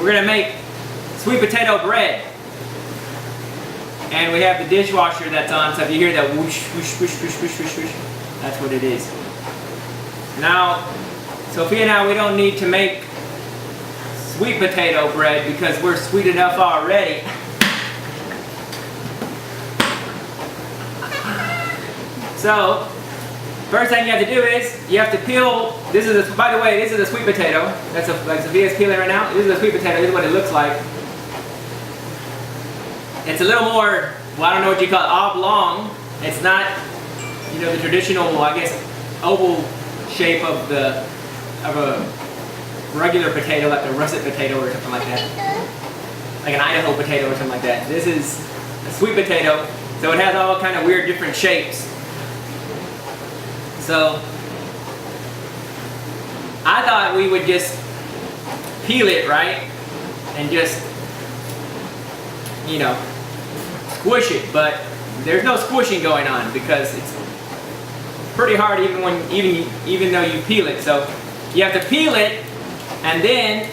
we're gonna make sweet potato bread. And we have the dishwasher that's on, so if you hear that whoosh, whoosh, whoosh, whoosh, whoosh, whoosh, whoosh, that's what it is. Now, Sophia and I, we don't need to make sweet potato bread because we're sweet enough already. So, first thing you have to do is, you have to peel, by the way, this is a sweet potato. That's like Sophia's peeling right now. This is a sweet potato, this is what it looks like. It's a little more, well, I don't know what you call it, oblong. It's not, you know, the traditional, I guess, oval shape of a regular potato, like a russet potato or something like that. Like an Idaho potato or something like that. This is a sweet potato, so it has all kind of weird different shapes. So, I thought we would just peel it, right? And just, you know, squish it, but there's no squishing going on because it's pretty hard even though you peel it. So you have to peel it and then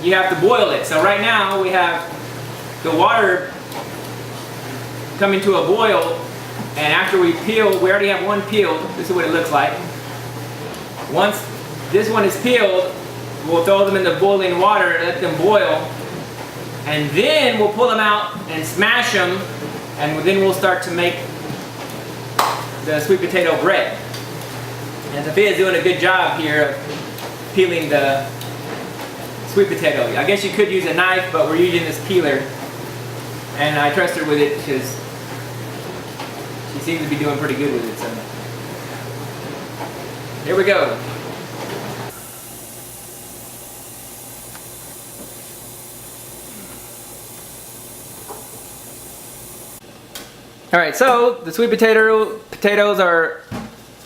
you have to boil it. So right now we have the water coming to a boil, and after we peel, we already have one peeled. This is what it looks like. Once this one is peeled, we'll throw them in the boiling water and let them boil. And then we'll pull them out and smash them, and then we'll start to make the sweet potato bread. And Sophia's doing a good job here of peeling the sweet potato. I guess you could use a knife, but we're using this peeler. And I trust her with it because she seems to be doing pretty good with it. So here we go. Alright, so the sweet potatoes are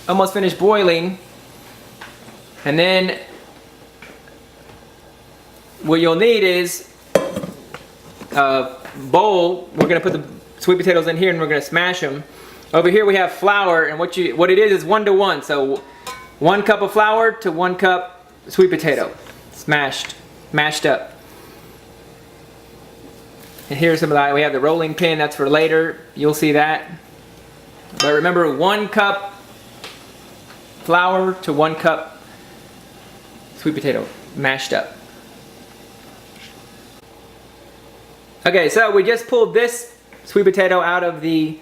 almost finished boiling. And then what you'll need is a bowl. We're going to put the sweet potatoes in here and we're going to smash them. Over here we have flour, and what it is 1-to-1. So 1 cup of flour to 1 cup sweet potato. Mashed up. And here's some of that. We have the rolling pin, that's for later. You'll see that. But remember, 1 cup flour to 1 cup sweet potato, mashed up. Okay, so we just pulled this sweet potato out of the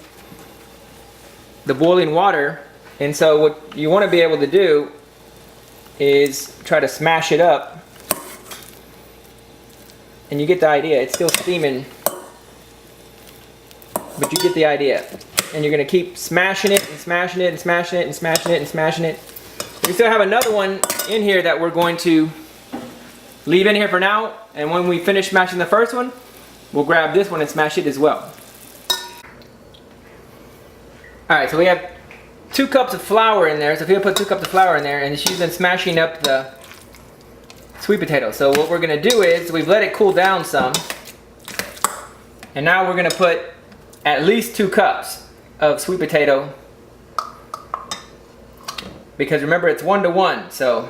boiling water. And so what you want to be able to do is try to smash it up. And you get the idea. It's still steaming, but you get the idea. And you're going to keep smashing it and smashing it and smashing it and smashing it and smashing it. We still have another one in here that we're going to leave in here for now. And when we finish smashing the first one, we'll grab this one and smash it as well. Alright, so we have 2 cups of flour in there. Sophia put 2 cups of flour in there, and she's been smashing up the sweet potato. So what we're going to do is we've let it cool down some, and now we're going to put at least 2 cups of sweet potato, because remember it's 1-to-1. So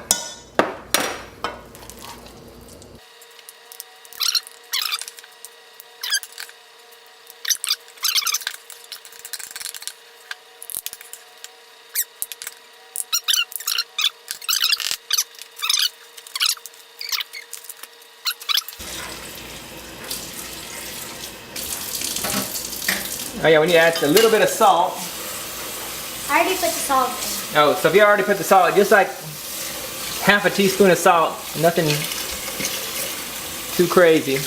oh yeah, we need to add a little bit of salt. I already put the salt in. Oh, Sophia already put the salt, just like half a teaspoon of salt. Nothing too crazy.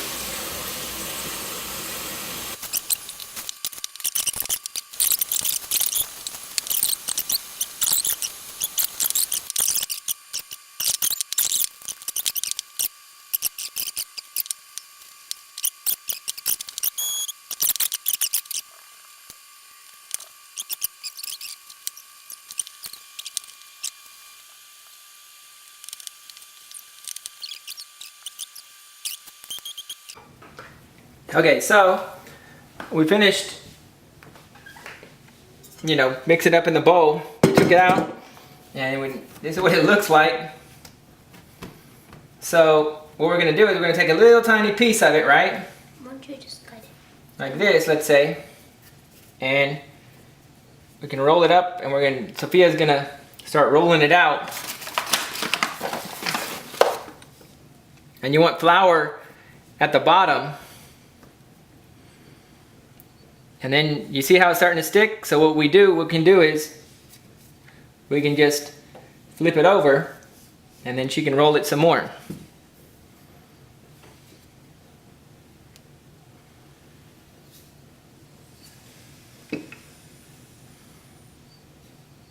Okay, so we finished, mix it up in the bowl. We took it out, and this is what it looks like. So what we're gonna do is we're gonna take a little tiny piece of it, right? Why don't you just cut it? Like this, let's say. And we can roll it up, and Sophia's gonna start rolling it out. And you want flour at the bottom. And then you see how it's starting to stick? So what we can do is we can just flip it over, and then she can roll it some more.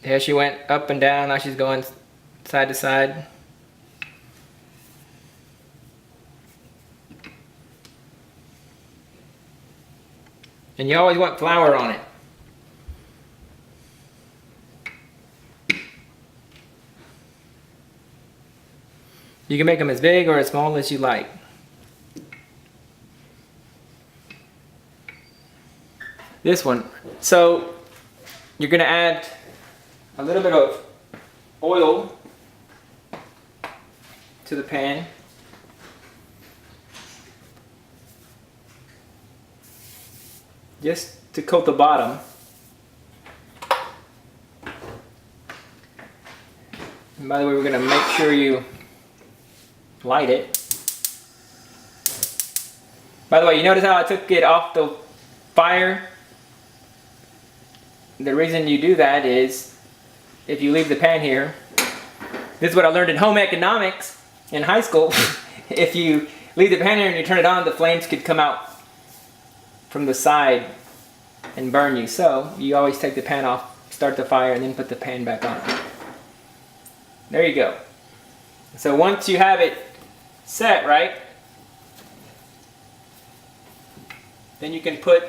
There she went up and down, now she's going side to side. And you always want flour on it. You can make them as big or as small as you like. This one. So you're going to add a little bit of oil to the pan. Just to coat the bottom. And by the way, we're going to make sure you light it. By the way, you notice how I took it off the fire? The reason you do that is if you leave the pan here, this is what I learned in home economics in high school. If you leave the pan here and you turn it on, the flames could come out from the side and burn you. So you always take the pan off, start the fire, and then put the pan back on. There you go. So once you have it set, right, then you can put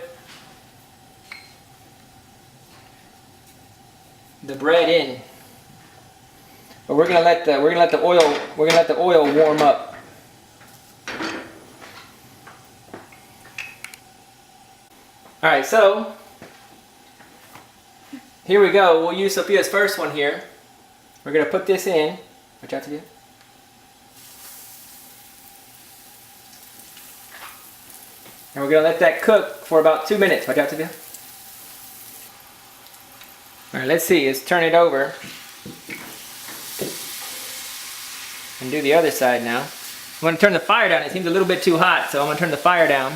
the bread in. But we're gonna let the oil warm up. All right, so here we go. We'll use Sophia's first one here. We're gonna put this in. Watch out to you. And we're gonna let that cook for about 2 minutes. Watch out to you. All right, let's see. Let's turn it over and do the other side now. I'm gonna turn the fire down. It seems a little bit too hot, so I'm gonna turn the fire down.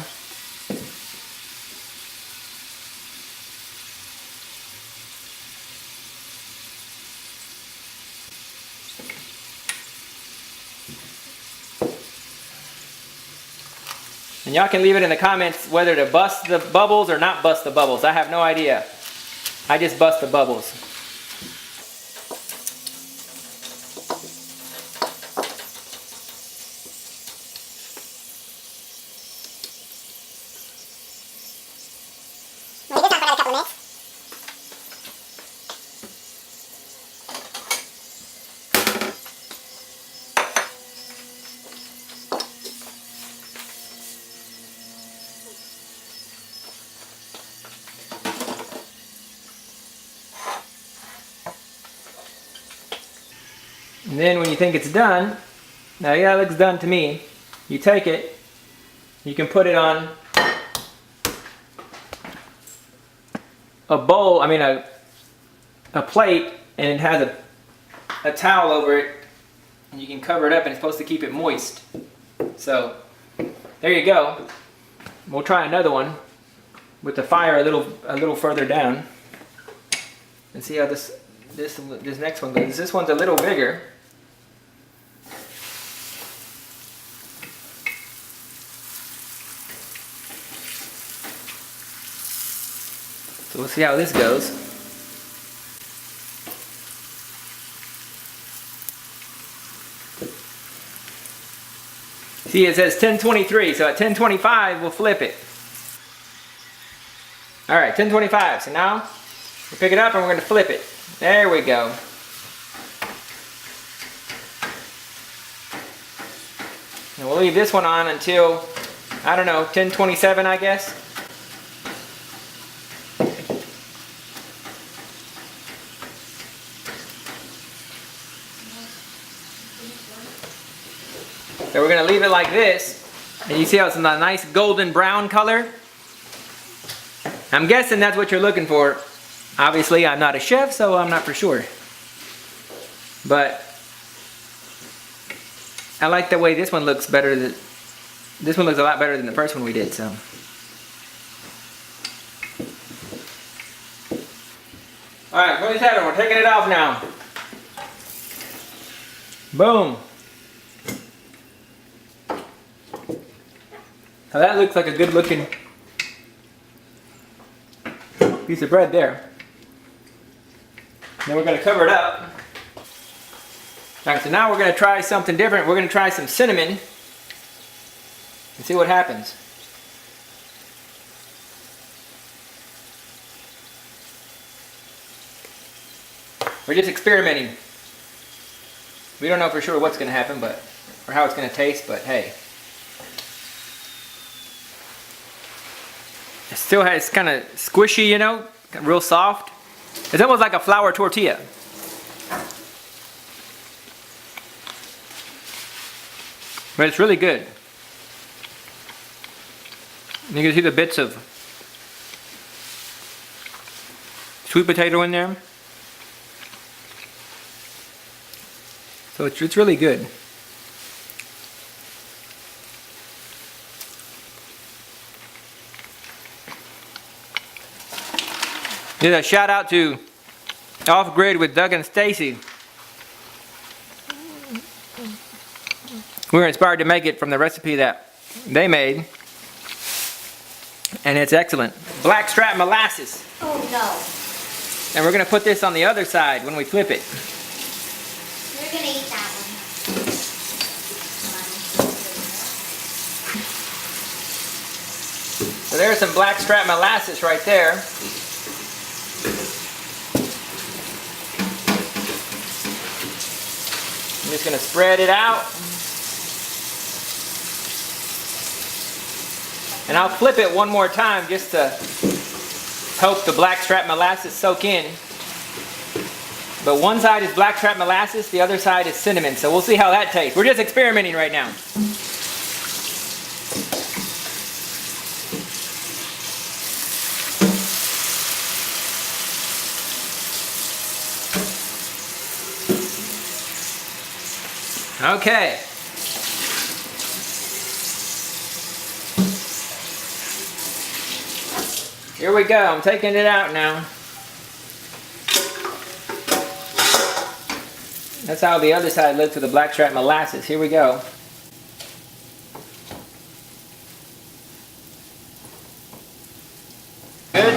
And y'all can leave it in the comments whether to bust the bubbles or not bust the bubbles. I have no idea. I just bust the bubbles. Well, this time for another couple minutes. And then when you think it's done, now yeah, it looks done to me. You take it, you can put it on a bowl, a plate, and it has a towel over it, and you can cover it up, and it's supposed to keep it moist. So there you go. We'll try another one with the fire a little further down, and see how this next one goes. This one's a little bigger. So we'll see how this goes. See, it says 10:23, so at 10:25 we'll flip it. All right, 10:25. So now we pick it up and we're going to flip it. There we go. And we'll leave this one on until, I don't know, 10:27, I guess. So we're gonna leave it like this. And you see how it's a nice golden brown color? I'm guessing that's what you're looking for. Obviously, I'm not a chef, so I'm not for sure. But I like the way this one looks better. This one looks a lot better than the first one we did, so. Alright, put this out. We're taking it off now. Boom. Now that looks like a good looking piece of bread there. Then we're going to cover it up. Alright, so now we're going to try something different. We're going to try some cinnamon and see what happens. We're just experimenting. We don't know for sure what's going to happen, but or how it's going to taste, but hey. It still has kind of squishy, you know, real soft. It's almost like a flour tortilla. But it's really good. You can see the bits of sweet potato in there. So it's really good. Did a shout out to Off Grid with Doug and Stacey. We were inspired to make it from the recipe that they made. And it's excellent. Blackstrap molasses. Oh no. And we're going to put this on the other side when we flip it. We're gonna eat that one. So there's some blackstrap molasses right there. I'm just going to spread it out. And I'll flip it one more time just to help the blackstrap molasses soak in. But one side is blackstrap molasses, the other side is cinnamon. So we'll see how that tastes. We're just experimenting right now. Okay. Here we go. I'm taking it out now. That's how the other side looks with the blackstrap molasses. Here we go. Good?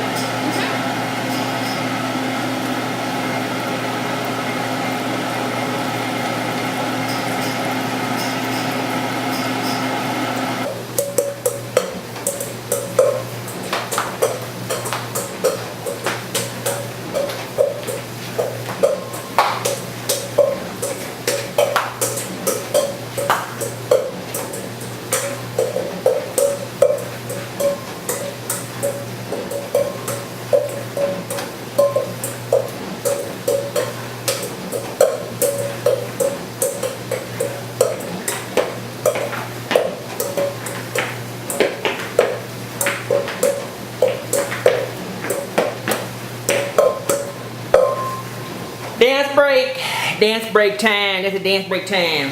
Dance break time. That's a dance break time.